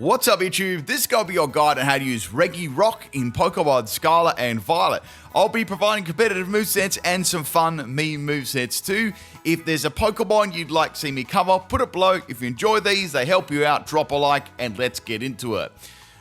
What's up YouTube? This is going to be your guide on how to use Regirock in Pokemon Scarlet and Violet. I'll be providing competitive movesets and some fun meme movesets too. If there's a Pokemon you'd like to see me cover, put it below. If you enjoy these, they help you out, drop a like and let's get into it.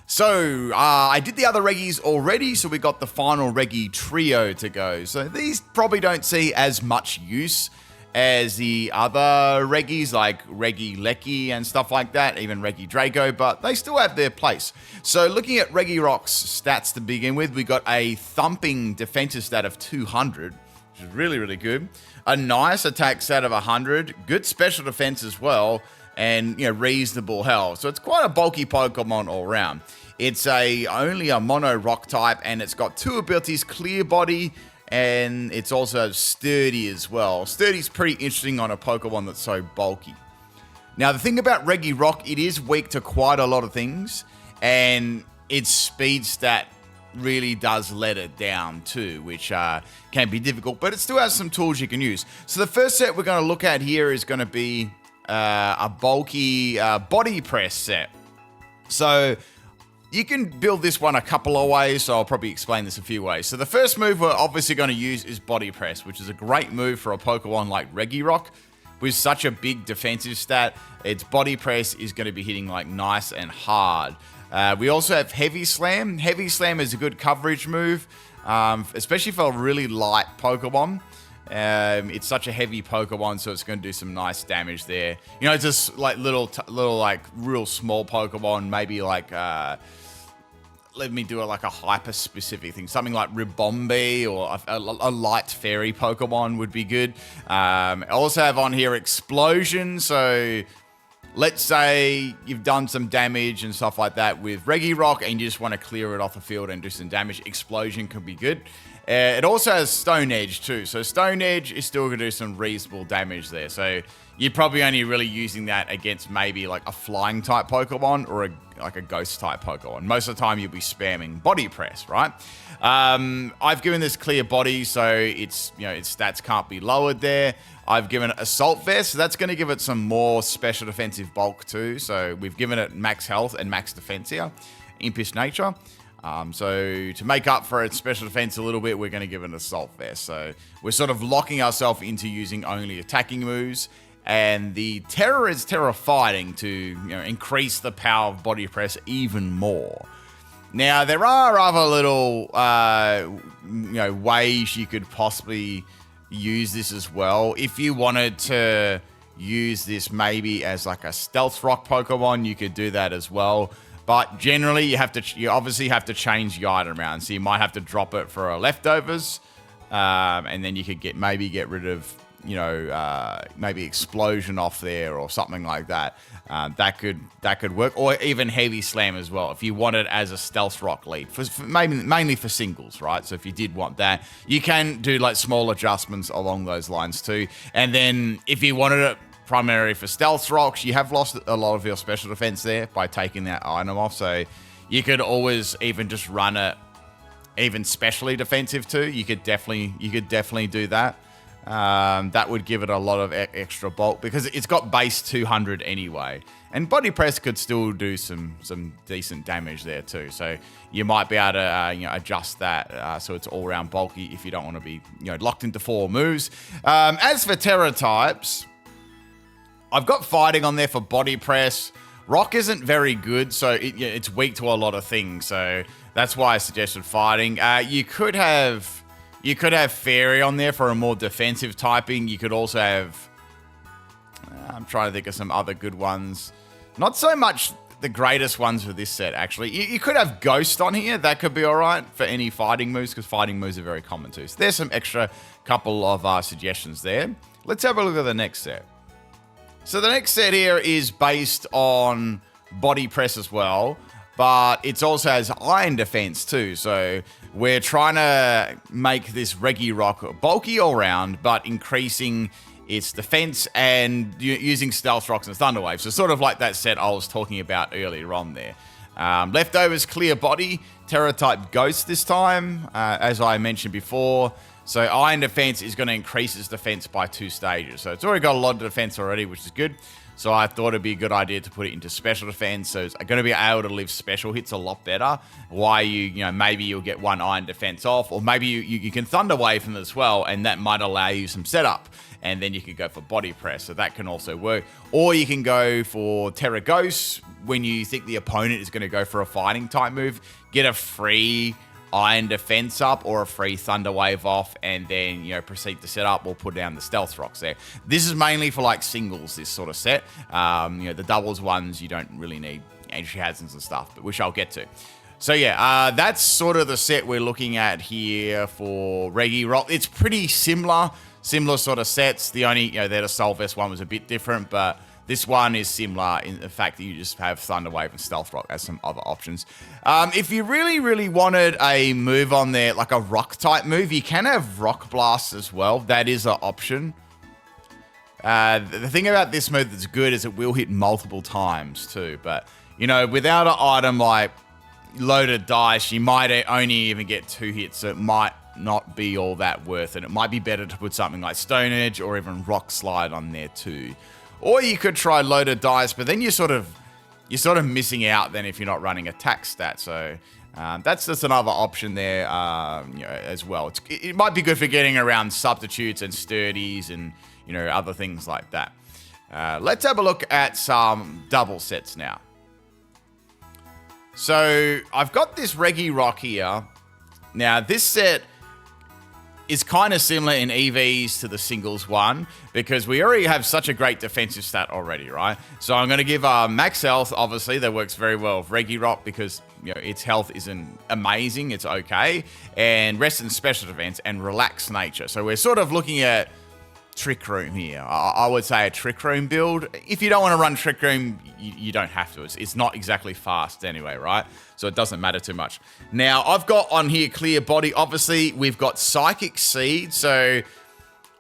So, I did the other Regis already, so we got the final Regi trio to go. So these probably don't see as much use as the other Regis like Regilecky and stuff like that, even Regidrago, but they still have their place. So looking at Regirock's stats to begin with, we got a thumping defensive stat of 200, which is really, really good. A nice attack stat of 100, good special defense as well, and reasonable health. So it's quite a bulky Pokemon all around. It's only a mono rock type, and it's got two abilities, Clear Body, and it's also sturdy as well. Sturdy's pretty interesting on a Pokemon that's so bulky. Now, the thing about Regirock, it is weak to quite a lot of things, and its speed stat really does let it down too, which can be difficult, but it still has some tools you can use. So the first set we're going to look at here is going to be a bulky body press set. So you can build this one a couple of ways, so I'll probably explain this a few ways. So the first move we're obviously going to use is Body Press, which is a great move for a Pokemon like Regirock. With such a big defensive stat, its Body Press is going to be hitting like nice and hard. We also have Heavy Slam. Heavy Slam is a good coverage move, especially for a really light Pokemon. It's such a heavy Pokemon, so it's going to do some nice damage there. Just like little like real small Pokemon, maybe like let me do like a hyper specific thing, something like Ribombee or a light fairy Pokemon would be good. I also have on here Explosion. So let's say you've done some damage and stuff like that with Regirock and you just want to clear it off the field and do some damage. Explosion could be good. It also has Stone Edge too. So Stone Edge is still going to do some reasonable damage there. So you're probably only really using that against maybe like a flying type Pokemon or like a ghost type Pokemon. Most of the time you'll be spamming Body Press, right? I've given this Clear Body, so its stats can't be lowered there. I've given it Assault Vest, so that's going to give it some more special defensive bulk too. So we've given it max health and max defense here, Impish Nature. So to make up for its special defense a little bit, we're going to give it an Assault Vest. So we're sort of locking ourselves into using only attacking moves. And the Terror is Terror Fighting to increase the power of Body Press even more. Now, there are other little ways you could possibly use this as well. If you wanted to use this maybe as like a Stealth Rock Pokemon, you could do that as well. But generally, you obviously have to change the item around. So you might have to drop it for a Leftovers, and then you could maybe get rid of maybe Explosion off there or something like that. That could work, or even Heavy Slam as well if you want it as a Stealth Rock lead, mainly for singles, right? So if you did want that, you can do like small adjustments along those lines too. And then if you wanted it primarily for Stealth Rocks, you have lost a lot of your special defense there by taking that item off. So you could always even just run it even specially defensive too. You could definitely do that. That would give it a lot of extra bulk because it's got base 200 anyway. And Body Press could still do some decent damage there too. So you might be able to adjust that so it's all around bulky if you don't want to be locked into 4 moves. As for Terror types, I've got Fighting on there for Body Press. Rock isn't very good, so it's weak to a lot of things. So that's why I suggested Fighting. You could have Fairy on there for a more defensive typing. You could also have... I'm trying to think of some other good ones. Not so much the greatest ones for this set, actually. You could have Ghost on here. That could be all right for any fighting moves, because fighting moves are very common too. So there's some extra couple of suggestions there. Let's have a look at the next set. So the next set here is based on Body Press as well, but it also has Iron Defense too. So we're trying to make this Regirock bulky all round, but increasing its defense and using Stealth Rocks and Thunder Wave. So sort of like that set I was talking about earlier on there. Leftovers, Clear Body, Terror type Ghost this time, as I mentioned before. So Iron Defense is going to increase its defense by 2 stages. So it's already got a lot of defense already, which is good. So I thought it'd be a good idea to put it into special defense. So it's going to be able to live special hits a lot better. Why maybe you'll get one iron defense off, or maybe you can thunder wave from it as well, and that might allow you some setup. And then you could go for body press, so that can also work. Or you can go for Terra Ghost when you think the opponent is going to go for a fighting type move. Get a free iron defense up or a free thunder wave off, and then proceed to set up or put down the stealth rocks there. This is mainly for like singles, this sort of set. The doubles ones you don't really need entry hazards and stuff, but which I'll get to. So yeah, that's sort of the set we're looking at here for Regirock. It's pretty similar sort of sets. The only the Soul Vest one was a bit different, but this one is similar in the fact that you just have Thunder Wave and Stealth Rock as some other options. If you really, really wanted a move on there, like a rock type move, you can have Rock Blast as well. That is an option. The thing about this move that's good is it will hit multiple times too. But, without an item like Loaded Dice, you might only even get 2 hits. So it might not be all that worth it. It might be better to put something like Stone Edge or even Rock Slide on there too. Or you could try Loaded Dice, but then you're sort of missing out then if you're not running attack stat. So that's just another option there as well. It might be good for getting around substitutes and sturdies and other things like that. Let's have a look at some double sets now. So I've got this Regirock here. Now this set is kind of similar in EVs to the singles one because we already have such a great defensive stat already, right? So I'm going to give max health, obviously, that works very well with Regirock because its health isn't amazing, it's okay, and rest and special defense and relaxed nature. So we're sort of looking at Trick Room here. I would say a Trick Room build. If you don't want to run Trick Room, you don't have to. It's not exactly fast anyway, right? So it doesn't matter too much. Now, I've got on here Clear Body. Obviously, we've got Psychic Seed. So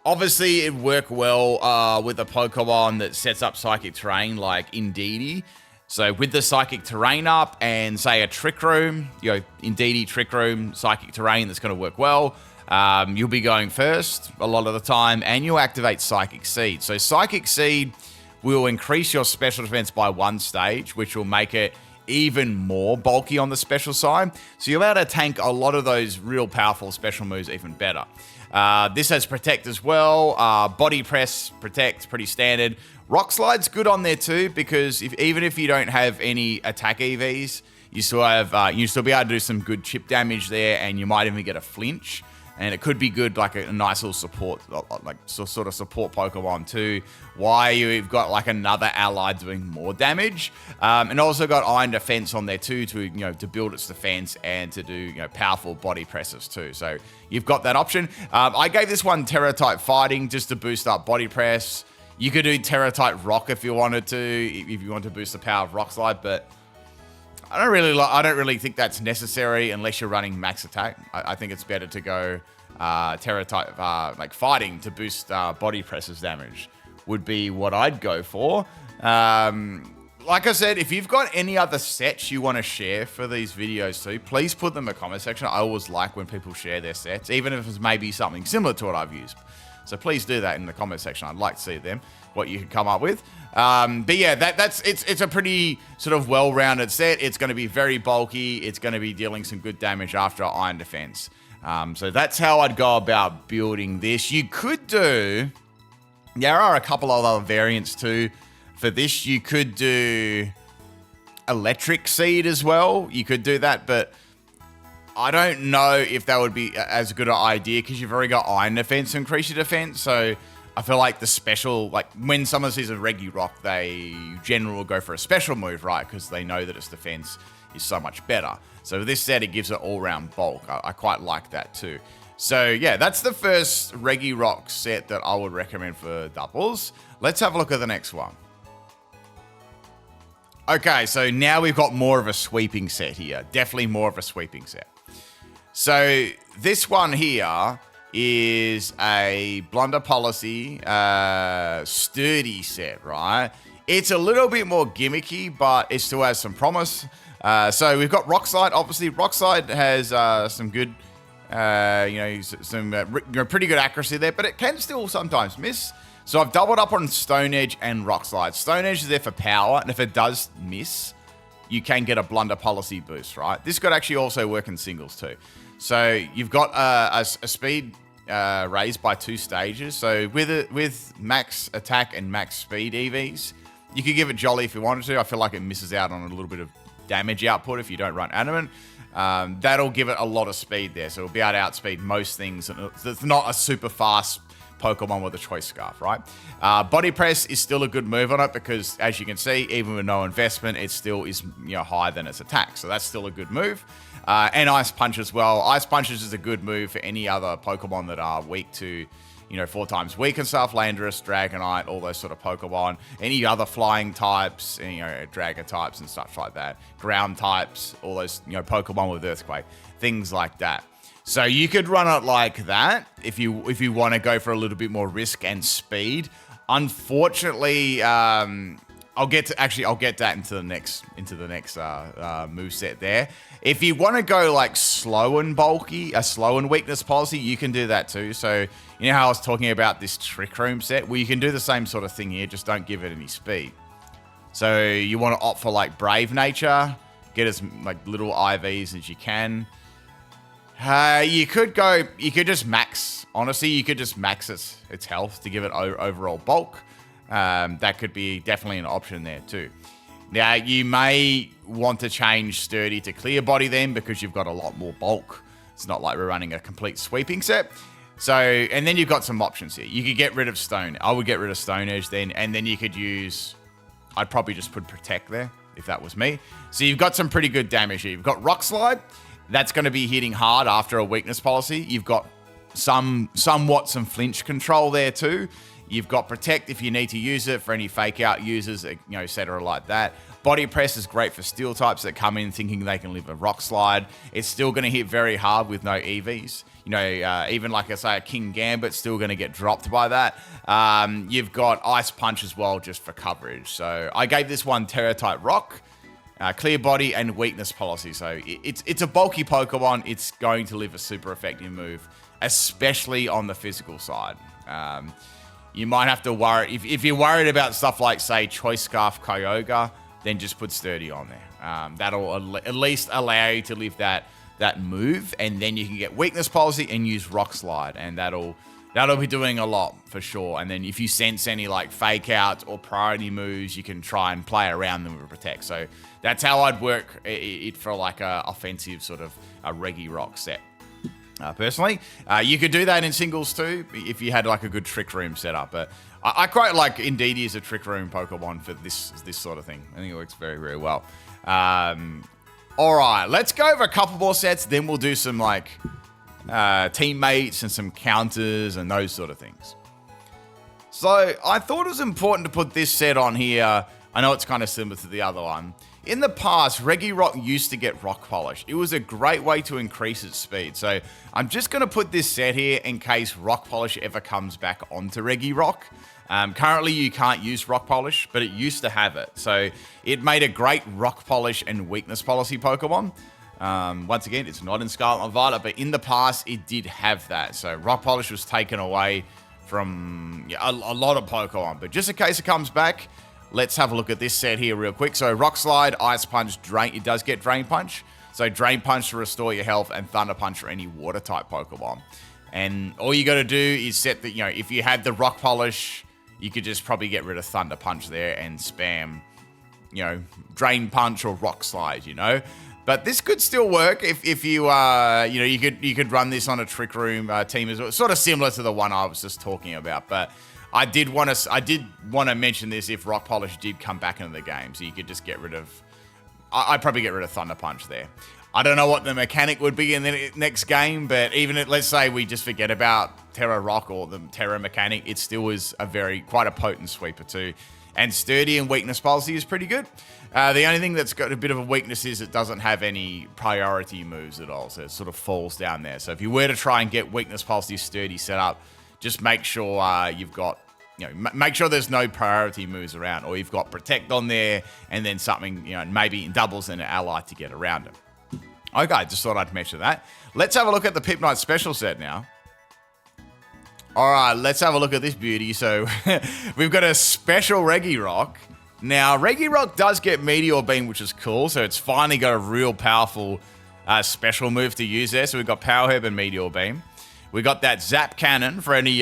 obviously, it'd work well with a Pokemon that sets up Psychic Terrain like Indeedee. So with the Psychic Terrain up and say a Trick Room, Indeedee Trick Room, Psychic Terrain, that's going to work well. You'll be going first a lot of the time, and you'll activate Psychic Seed. So Psychic Seed will increase your special defense by 1 stage, which will make it even more bulky on the special side. So you'll be able to tank a lot of those real powerful special moves even better. This has Protect as well. Body Press, Protect, pretty standard. Rock Slide's good on there too, because even if you don't have any attack EVs, you still have you still be able to do some good chip damage there, and you might even get a flinch. And it could be good, like a nice little support, like sort of support Pokemon too. Why you've got like another ally doing more damage, and also got Iron Defense on there too to build its defense and to do powerful body presses too. So you've got that option. I gave this one Terra type Fighting just to boost up body press. You could do Terra type Rock if you wanted to, if you want to boost the power of Rock Slide, but I don't really think that's necessary unless you're running max attack. I think it's better to go Terra type like Fighting to boost body presses damage would be what I'd go for. Like I said, if you've got any other sets you want to share for these videos too, please put them in the comment section. I always like when people share their sets, even if it's maybe something similar to what I've used. So please do that in the comment section. I'd like to see them, what you can come up with. But yeah, it's a pretty sort of well-rounded set. It's going to be very bulky. It's going to be dealing some good damage after Iron Defense. So that's how I'd go about building this. You could do... There are a couple of other variants too. For this, you could do Electric Seed as well. You could do that, but I don't know if that would be as good an idea because you've already got Iron Defense to increase your defense. So I feel like the special, like when someone sees a Regirock, they generally will go for a special move, right? Because they know that its defense is so much better. So with this set, it gives it all-round bulk. I quite like that too. So yeah, that's the first Regirock set that I would recommend for doubles. Let's have a look at the next one. Okay, so now we've got more of a sweeping set here. Definitely more of a sweeping set. So this one here is a Blunder Policy sturdy set, right? It's a little bit more gimmicky, but it still has some promise. So we've got Rock Slide. Obviously, Rock Slide has some good, some pretty good accuracy there, but it can still sometimes miss. So I've doubled up on Stone Edge and Rock Slide. Stone Edge is there for power, and if it does miss, you can get a Blunder Policy boost, right? This could actually also work in singles too. So you've got a speed raised by 2 stages. So with max attack and max speed EVs, you could give it Jolly if you wanted to. I feel like it misses out on a little bit of damage output if you don't run Adamant. That'll give it a lot of speed there. So it'll be able to outspeed most things. It's not a super fast Pokemon with a Choice Scarf, right? Body Press is still a good move on it because, as you can see, even with no investment, it still is higher than its attack. So that's still a good move. And Ice Punch as well. Ice Punches is a good move for any other Pokemon that are weak to, 4 times weak and stuff. Landorus, Dragonite, all those sort of Pokemon. Any other flying types, Dragon types and stuff like that. Ground types, all those, Pokemon with Earthquake. Things like that. So you could run it like that if you want to go for a little bit more risk and speed. Unfortunately, I'll get that into the next moveset there. If you want to go like slow and bulky, a slow and weakness policy, you can do that too. So you know how I was talking about this Trick Room set? Well, you can do the same sort of thing here, just don't give it any speed. So you want to opt for like Brave Nature, get as like little IVs as you can. You could just max, honestly, you could just max its health to give it overall bulk. That could be definitely an option there too. Now, you may want to change Sturdy to Clear Body then because you've got a lot more bulk. It's not like we're running a complete sweeping set. So, and then you've got some options here. You could get rid of Stone. I would get rid of Stone Edge then, and then you could use, I'd probably just put Protect there if that was me. So you've got some pretty good damage here. You've got Rock Slide. That's going to be hitting hard after a weakness policy. You've got somewhat some flinch control there too. You've got Protect if you need to use it for any fake out users, etc. like that. Body Press is great for steel types that come in thinking they can live a Rock Slide. It's still going to hit very hard with no EVs. Even like I say, a King Gambit's still going to get dropped by that. You've got Ice Punch as well just for coverage. So I gave this one Terra type Rock. Clear Body and Weakness Policy. So it's a bulky Pokemon. It's going to live a super effective move, especially on the physical side. You might have to worry. If you're worried about stuff like, say, Choice Scarf Kyogre, then just put Sturdy on there. That'll at least allow you to live that move, and then you can get Weakness Policy and use Rock Slide, and that'll be doing a lot for sure. And then if you sense any like fake outs or priority moves, you can try and play around them with Protect. So that's how I'd work it for like a offensive sort of a Regirock set. Personally, you could do that in singles too if you had like a good Trick Room setup. But I quite like Indeedee as a Trick Room Pokemon for this sort of thing. I think it works very, very well. All right, let's go over a couple more sets. Then we'll do some like teammates and some counters and those sort of things. So I thought it was important to put this set on here. I know it's kind of similar to the other one. In the past, Regirock used to get Rock Polish. It was a great way to increase its speed. So I'm just going to put this set here in case Rock Polish ever comes back onto Regirock. Currently, you can't use Rock Polish, but it used to have it. So it made a great Rock Polish and Weakness Policy Pokemon. Once again, it's not in Scarlet and Violet, but in the past, it did have that. So Rock Polish was taken away from a lot of Pokemon. But just in case it comes back, let's have a look at this set here real quick. So Rock Slide, Ice Punch, Drain. It does get Drain Punch. So Drain Punch to restore your health and Thunder Punch for any water type Pokemon. And all you got to do is set that, if you had the Rock Polish, you could just probably get rid of Thunder Punch there and spam, Drain Punch or Rock Slide, But this could still work if you, you could run this on a Trick Room team as well. Sort of similar to the one I was just talking about, but I did want to mention this if Rock Polish did come back into the game, so you could just get rid of. I'd probably get rid of Thunder Punch there. I don't know what the mechanic would be in the next game, but let's say we just forget about Terra Rock or the Terra mechanic, it still is quite a potent sweeper too. And Sturdy and Weakness Policy is pretty good. The only thing that's got a bit of a weakness is it doesn't have any priority moves at all, so it sort of falls down there. So if you were to try and get Weakness Policy Sturdy set up, just make sure you've got, make sure there's no priority moves around, or you've got Protect on there, and then something, maybe in doubles and an ally to get around it. Okay, just thought I'd mention that. Let's have a look at the PIMPNITE special set now. All right, let's have a look at this beauty. So we've got a special Regirock. Now, Regirock does get Meteor Beam, which is cool. So it's finally got a real powerful special move to use there. So we've got Power Herb and Meteor Beam. We got that Zap Cannon for any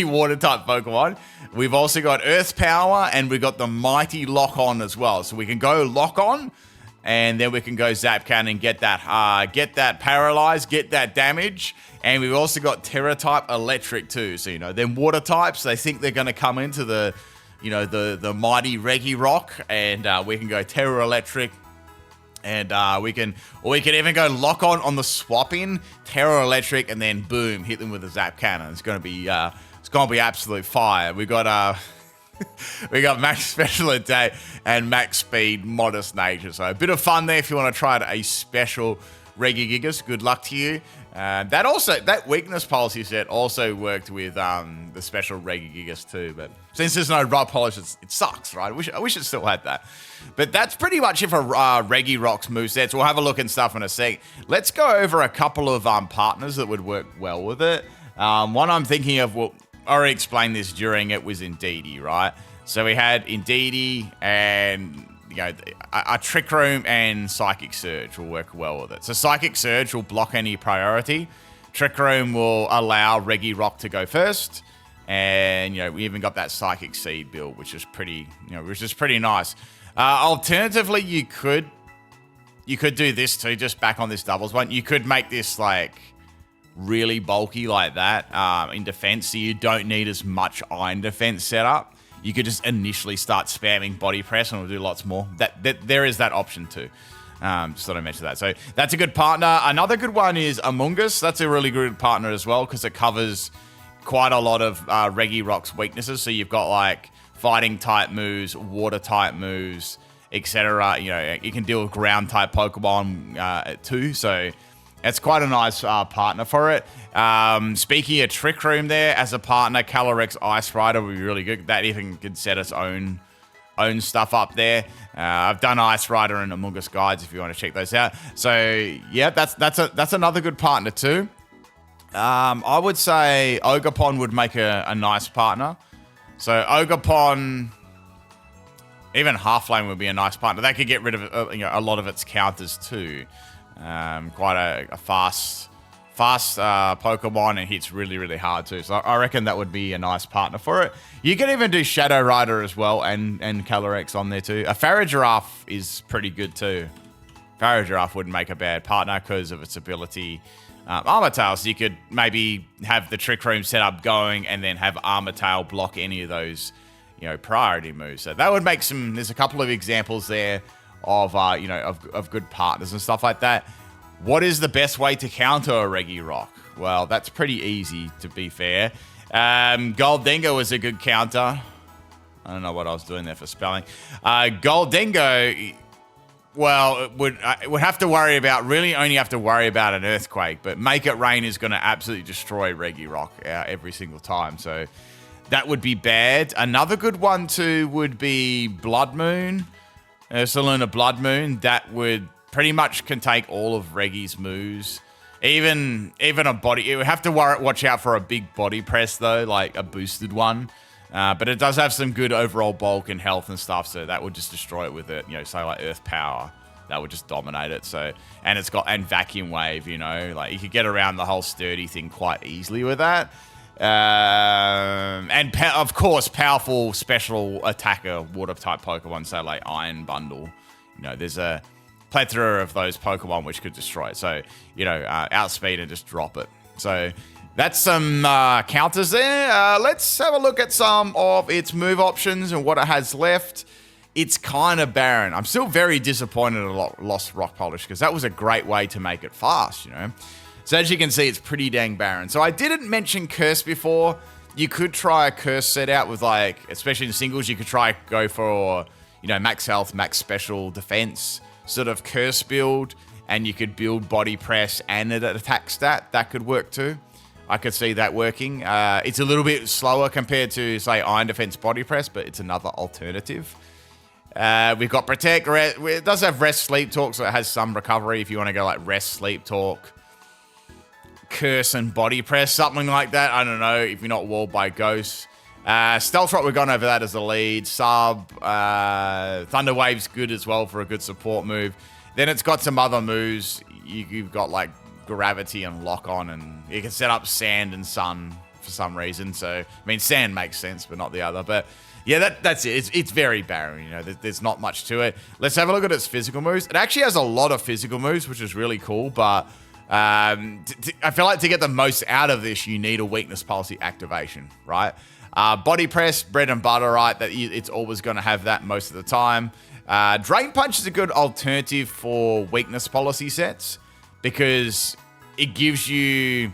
water type Pokemon. We've also got Earth Power, and we got the Mighty Lock On as well. So we can go Lock On, and then we can go Zap Cannon, get that Paralyze, get that damage. And we've also got Terra type Electric too. So, them water types, they think they're going to come into the mighty Regirock, and we can go Terra Electric, and we can even go Lock On the swap in, Terra Electric, and then boom, hit them with a Zap Cannon. It's gonna be absolute fire. We got we got Max Special Attack and Max Speed, Modest Nature. So a bit of fun there if you want to try a special Regigigas. Good luck to you. That weakness policy set also worked with the special Regigigas too, but since there's no rock polish, it sucks, right? I wish it still had that. But that's pretty much it for Regirock's movesets. We'll have a look and stuff in a sec. Let's go over a couple of partners that would work well with it. One I'm thinking of, well, I already explained this during it, was Indeedee, right? So we had Indeedee and a Trick Room and Psychic Surge will work well with it. So Psychic Surge will block any priority. Trick Room will allow Regirock to go first. And, we even got that Psychic Seed build, which is pretty nice. Alternatively, you could do this too, just back on this doubles one. You could make this like really bulky like that in defense, so you don't need as much iron defense setup. You could just initially start spamming body press and it'll do lots more. There is that option too. Just thought I mentioned that. So that's a good partner. Another good one is Among Us. That's a really good partner as well because it covers quite a lot of Regirock's weaknesses. So you've got like fighting type moves, water type moves, etc. You can deal with ground type Pokemon too. So it's quite a nice partner for it. Speaking of Trick Room there, as a partner, Calyrex Ice Rider would be really good. That even could set its own stuff up there. I've done Ice Rider and Among Us guides if you want to check those out. So yeah, that's another good partner too. I would say Ogerpon would make a nice partner. So Ogerpon, even Halflame would be a nice partner. That could get rid of a lot of its counters too. Quite a fast Pokemon and hits really, really hard too. So I reckon that would be a nice partner for it. You can even do Shadow Rider as well and Calyrex on there too. A Farigiraf is pretty good too. Farigiraf wouldn't make a bad partner because of its ability. Armortail, so you could maybe have the Trick Room setup going and then have Armortail block any of those, priority moves. So that would make there's a couple of examples there of of good partners and stuff like that. What is the best way to counter a Regirock? Well, that's pretty easy, to be fair. Goldengo is a good counter. I don't know what I was doing there for spelling. Goldengo, well, it would have to worry about, really only have to worry about an Earthquake, but Make It Rain is going to absolutely destroy Regirock every single time. So that would be bad. Another good one too would be Blood Moon. Ursaluna Blood Moon, that would pretty much can take all of Regi's moves. Even a body, you would have to watch out for a big body press though, like a boosted one. But it does have some good overall bulk and health and stuff, so that would just destroy it with it. Say like Earth Power, that would just dominate it. So, and it's got Vacuum Wave. Like you could get around the whole sturdy thing quite easily with that. Of course, powerful special attacker water type Pokemon, so like Iron Bundle. There's a plethora of those Pokemon which could destroy it. So, outspeed and just drop it. So that's some counters there. Let's have a look at some of its move options and what it has left. It's kind of barren. I'm still very disappointed at Lost Rock Polish because that was a great way to make it fast, So as you can see, it's pretty dang barren. So I didn't mention Curse before. You could try a Curse set out with especially in singles, you could go for, max health, max special defense sort of Curse build. And you could build body press and an attack stat. That could work too. I could see that working. It's a little bit slower compared to, say, Iron Defense body press, but it's another alternative. We've got Protect. It does have Rest Sleep Talk, so it has some recovery if you want to go like Rest Sleep Talk. Curse and Body Press, something like that. I don't know if you're not walled by ghosts. Stealth Rock, we've gone over that as the lead. Sub, Thunder Wave's good as well for a good support move. Then it's got some other moves. You've got like Gravity and Lock On, and you can set up Sand and Sun for some reason. So, I mean, Sand makes sense, but not the other. But yeah, that's it. It's very barren. You know, there's not much to it. Let's have a look at its physical moves. It actually has a lot of physical moves, which is really cool. But I feel like to get the most out of this, you need a weakness policy activation, right? Body Press, bread and butter, right? It's always going to have that most of the time. Drain Punch is a good alternative for weakness policy sets because it gives you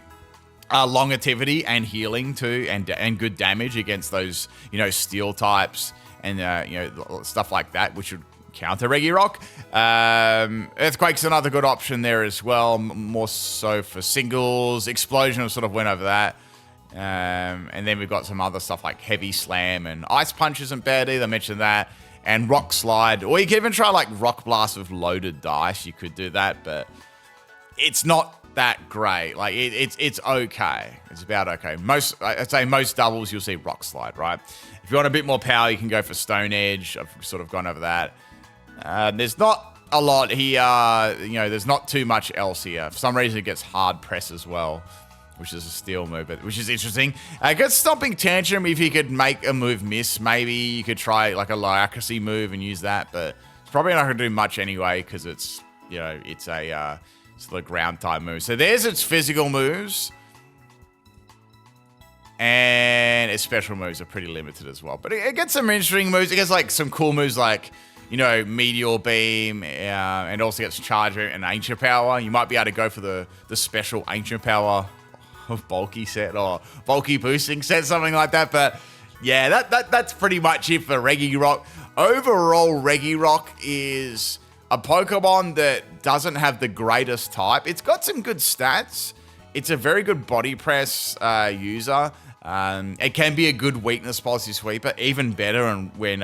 longevity and healing too, and good damage against those, you know, steel types and you know, stuff like that, which would counter Regirock. Earthquake's another good option there as well, more so for singles. Explosion sort of went over that. And then we've got some other stuff like Heavy Slam and Ice Punch isn't bad either. I mentioned that. And Rock Slide, or you can even try like Rock Blast with loaded dice. You could do that, but it's not that great. Like it's okay. It's about okay. I'd say most doubles you'll see Rock Slide, right? If you want a bit more power, you can go for Stone Edge. I've sort of gone over that. There's not a lot here. You know, there's not too much else here. For some reason, it gets Hard Press as well, which is a steel move, but which is interesting. Good Stomping Tantrum, if you could make a move miss, maybe you could try like a low accuracy move and use that, but it's probably not going to do much anyway because it's, you know, it's a sort of ground type move. So there's its physical moves, and its special moves are pretty limited as well. But it gets some interesting moves. It gets like some cool moves like, you know, Meteor Beam, and also gets Charge and Ancient Power. You might be able to go for the special Ancient Power of bulky set or bulky boosting set, something like that. But yeah, that's pretty much it for Regirock. Overall, Regirock is a Pokemon that doesn't have the greatest type. It's got some good stats. It's a very good body press user. It can be a good weakness policy sweeper, even better when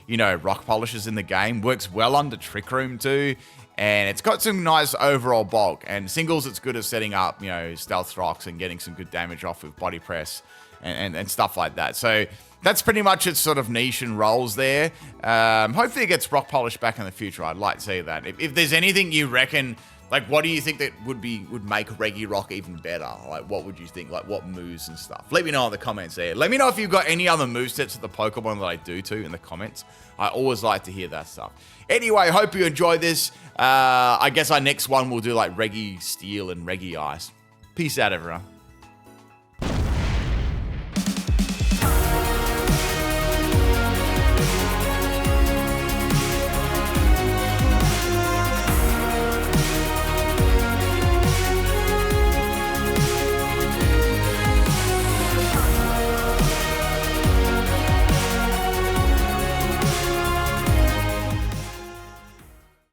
you know, Rock Polish is in the game. Works well under Trick Room too. And it's got some nice overall bulk. And singles, it's good at setting up, you know, Stealth Rocks and getting some good damage off with Body Press and stuff like that. So that's pretty much its sort of niche and roles there. Hopefully it gets Rock Polish back in the future. I'd like to see that. If there's anything you reckon, like, what do you think that would make Regirock even better? Like, what would you think? Like, what moves and stuff? Let me know in the comments there. Let me know if you've got any other movesets of the Pokemon that I do too in the comments. I always like to hear that stuff. Anyway, hope you enjoyed this. I guess our next one will do like Regi Steel and Regi Ice. Peace out, everyone.